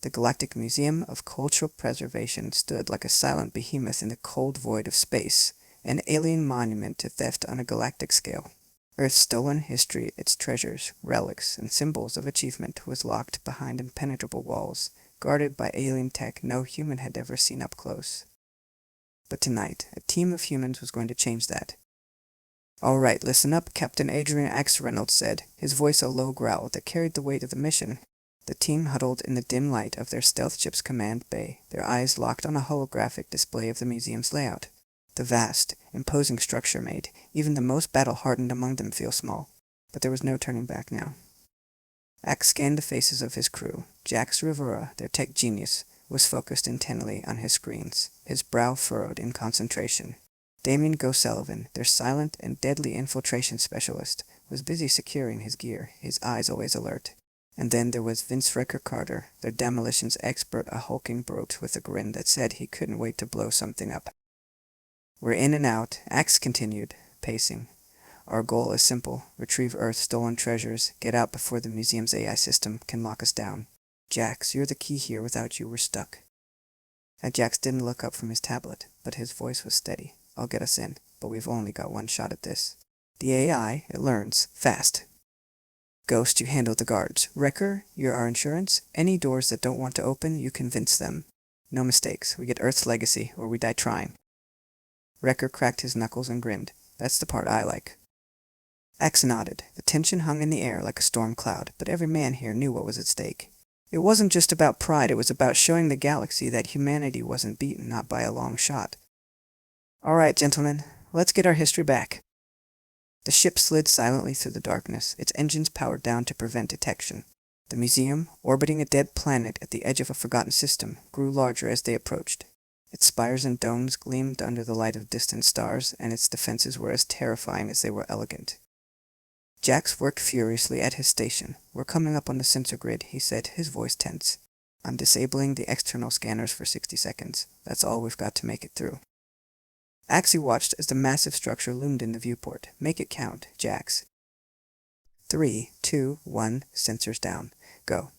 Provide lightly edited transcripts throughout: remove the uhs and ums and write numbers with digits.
The Galactic Museum of Cultural Preservation stood like a silent behemoth in the cold void of space, an alien monument to theft on a galactic scale. Earth's stolen history, its treasures, relics, and symbols of achievement was locked behind impenetrable walls, guarded by alien tech no human had ever seen up close. But tonight, a team of humans was going to change that. "All right, listen up," Captain Adrian X. Reynolds said, his voice a low growl that carried the weight of the mission. The team huddled in the dim light of their stealth ship's command bay, their eyes locked on a holographic display of the museum's layout. The vast, imposing structure made even the most battle-hardened among them feel small, but there was no turning back now. Axe scanned the faces of his crew. Jax Rivera, their tech genius, was focused intently on his screens, his brow furrowed in concentration. Damien Go-Sullivan, their silent and deadly infiltration specialist, was busy securing his gear, his eyes always alert. And then there was Vince Wrecker Carter, their demolitions expert, a hulking brute with a grin that said he couldn't wait to blow something up. "We're in and out," Axe continued, pacing. "Our goal is simple: retrieve Earth's stolen treasures, get out before the museum's AI system can lock us down. Jax, you're the key here. Without you, we're stuck." And Jax didn't look up from his tablet, but his voice was steady. "I'll get us in, but we've only got one shot at this. The AI, it learns fast. Ghost, you handle the guards. Wrecker, you're our insurance. Any doors that don't want to open, you convince them. No mistakes. We get Earth's legacy, or we die trying." Wrecker cracked his knuckles and grinned. "That's the part I like." Axe nodded. The tension hung in the air like a storm cloud, but every man here knew what was at stake. It wasn't just about pride, it was about showing the galaxy that humanity wasn't beaten, not by a long shot. "All right, gentlemen, let's get our history back." The ship slid silently through the darkness, its engines powered down to prevent detection. The museum, orbiting a dead planet at the edge of a forgotten system, grew larger as they approached. Its spires and domes gleamed under the light of distant stars, and its defenses were as terrifying as they were elegant. Jax worked furiously at his station. "We're coming up on the sensor grid," he said, his voice tense. "I'm disabling the external scanners for 60 seconds. That's all we've got to make it through." Axie watched as the massive structure loomed in the viewport. "Make it count, Jax." 3, 2, 1, sensors down. Go.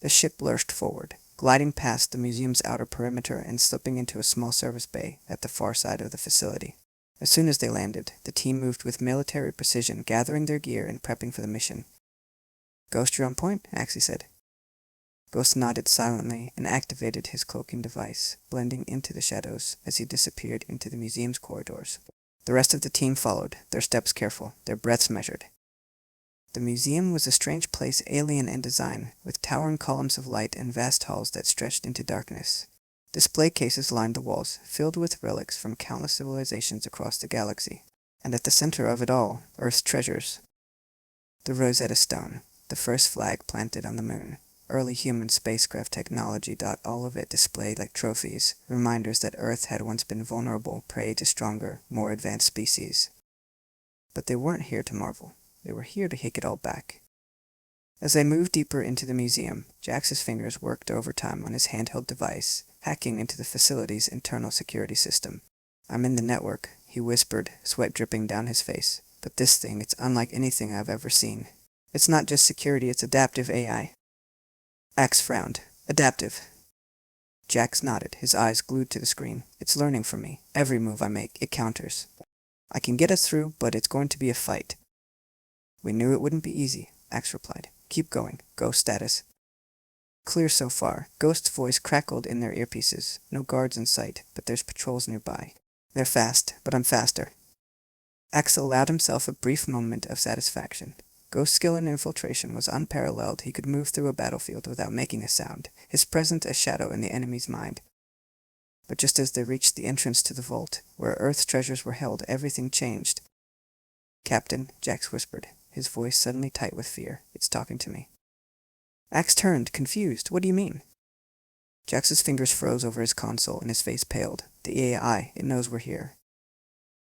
The ship lurched forward, gliding past the museum's outer perimeter and slipping into a small service bay at the far side of the facility. As soon as they landed, the team moved with military precision, gathering their gear and prepping for the mission. "Ghost, you're on point," Axie said. Ghost nodded silently and activated his cloaking device, blending into the shadows as he disappeared into the museum's corridors. The rest of the team followed, their steps careful, their breaths measured. The museum was a strange place, alien in design, with towering columns of light and vast halls that stretched into darkness. Display cases lined the walls, filled with relics from countless civilizations across the galaxy. And at the center of it all, Earth's treasures. The Rosetta Stone, the first flag planted on the moon. Early human spacecraft technology, all of it displayed like trophies, reminders that Earth had once been vulnerable, prey to stronger, more advanced species. But they weren't here to marvel. They were here to take it all back. As they moved deeper into the museum, Jax's fingers worked overtime on his handheld device, hacking into the facility's internal security system. "I'm in the network," he whispered, sweat dripping down his face. "But this thing, it's unlike anything I've ever seen. It's not just security, it's adaptive AI." Axe frowned. "Adaptive." Jax nodded, his eyes glued to the screen. "It's learning from me. Every move I make, it counters. I can get us through, but it's going to be a fight." "We knew it wouldn't be easy," Axe replied. "Keep going. Ghost status." "Clear so far." Ghost's voice crackled in their earpieces. "No guards in sight, but there's patrols nearby. They're fast, but I'm faster." Axe allowed himself a brief moment of satisfaction. Ghost's skill in infiltration was unparalleled. He could move through a battlefield without making a sound, his presence a shadow in the enemy's mind. But just as they reached the entrance to the vault, where Earth's treasures were held, everything changed. "Captain," Jax whispered, his voice suddenly tight with fear. "It's talking to me." Axe turned, confused. "What do you mean?" Jax's fingers froze over his console and his face paled. "The AI, it knows we're here."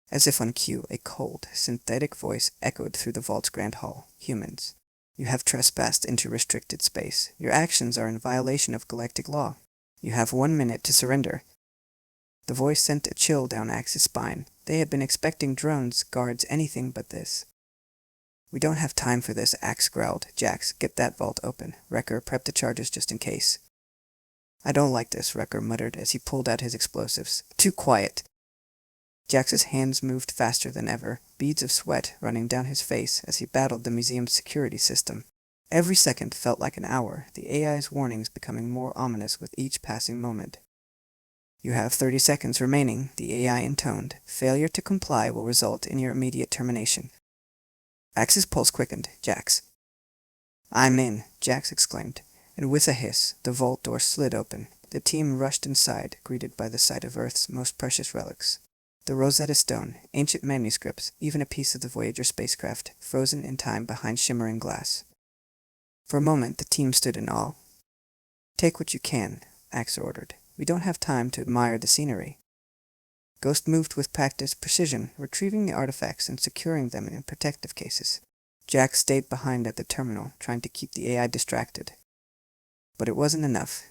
As if on cue, a cold, synthetic voice echoed through the vault's grand hall. "Humans, you have trespassed into restricted space. Your actions are in violation of galactic law. You have 1 minute to surrender." The voice sent a chill down Axe's spine. They had been expecting drones, guards, anything but this. "We don't have time for this," Axe growled. "Jax, get that vault open. Wrecker, prep the charges just in case." I don't like this, Wrecker muttered as he pulled out his explosives. Too quiet. Jax's hands moved faster than ever, beads of sweat running down his face as he battled the museum's security system. Every second felt like an hour, the AI's warnings becoming more ominous with each passing moment. You have 30 seconds remaining, the AI intoned. Failure to comply will result in your immediate termination. Ax's pulse quickened. Jax. I'm in, Jax exclaimed, and with a hiss, the vault door slid open. The team rushed inside, greeted by the sight of Earth's most precious relics. The Rosetta Stone, ancient manuscripts, even a piece of the Voyager spacecraft, frozen in time behind shimmering glass. For a moment, the team stood in awe. Take what you can, Ax ordered. We don't have time to admire the scenery. Ghost moved with practiced precision, retrieving the artifacts and securing them in protective cases. Jax stayed behind at the terminal, trying to keep the AI distracted. But it wasn't enough.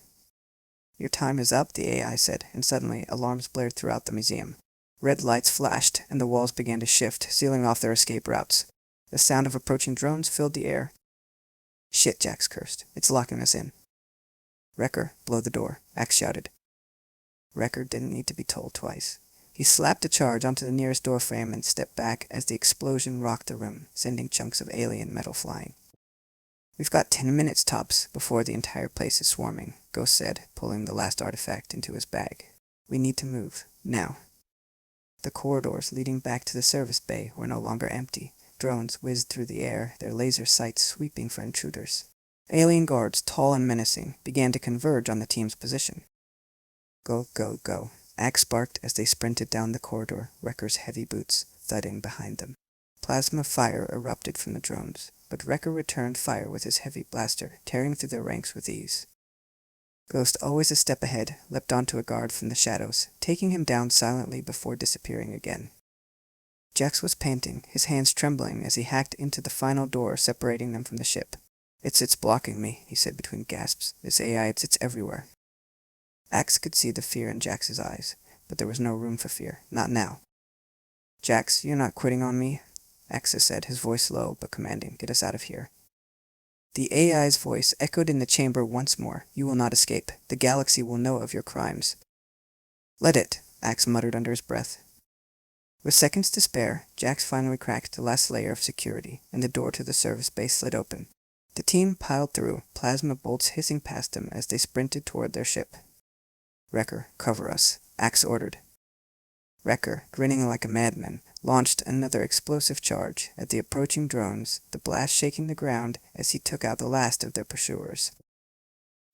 Your time is up, the AI said, and suddenly alarms blared throughout the museum. Red lights flashed, and the walls began to shift, sealing off their escape routes. The sound of approaching drones filled the air. Shit, Jax cursed. It's locking us in. Wrecker, blow the door, Ax shouted. Wrecker didn't need to be told twice. He slapped a charge onto the nearest doorframe and stepped back as the explosion rocked the room, sending chunks of alien metal flying. We've got 10 minutes tops before the entire place is swarming, Ghost said, pulling the last artifact into his bag. We need to move, now. The corridors leading back to the service bay were no longer empty. Drones whizzed through the air, their laser sights sweeping for intruders. Alien guards, tall and menacing, began to converge on the team's position. Go, go, go, Ax barked as they sprinted down the corridor, Wrecker's heavy boots thudding behind them. Plasma fire erupted from the drones, but Wrecker returned fire with his heavy blaster, tearing through their ranks with ease. Ghost, always a step ahead, leapt onto a guard from the shadows, taking him down silently before disappearing again. Jax was panting, his hands trembling as he hacked into the final door separating them from the ship. It's blocking me, he said between gasps. This AI, it's everywhere. Ax could see the fear in Jax's eyes, but there was no room for fear, not now. Jax, you're not quitting on me? Ax said, his voice low but commanding. Get us out of here. The AI's voice echoed in the chamber once more. You will not escape. The galaxy will know of your crimes. Let it, Ax muttered under his breath. With seconds to spare, Jax finally cracked the last layer of security, and the door to the service base slid open. The team piled through, plasma bolts hissing past them as they sprinted toward their ship. Wrecker, cover us, Ax ordered. Wrecker, grinning like a madman, launched another explosive charge at the approaching drones, the blast shaking the ground as he took out the last of their pursuers.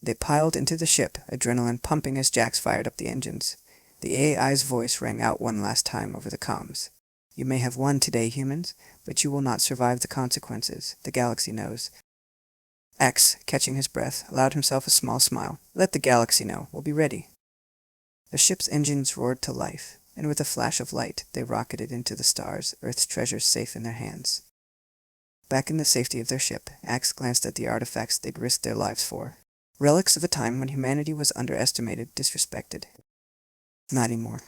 They piled into the ship, adrenaline pumping as Jax fired up the engines. The AI's voice rang out one last time over the comms. You may have won today, humans, but you will not survive the consequences. The galaxy knows. Ax, catching his breath, allowed himself a small smile. Let the galaxy know. We'll be ready. The ship's engines roared to life, and with a flash of light, they rocketed into the stars, Earth's treasures safe in their hands. Back in the safety of their ship, Ax glanced at the artifacts they'd risked their lives for. Relics of a time when humanity was underestimated, disrespected. Not anymore.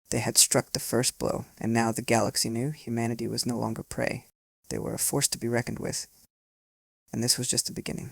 They had struck the first blow, and now the galaxy knew humanity was no longer prey. They were a force to be reckoned with. And this was just the beginning.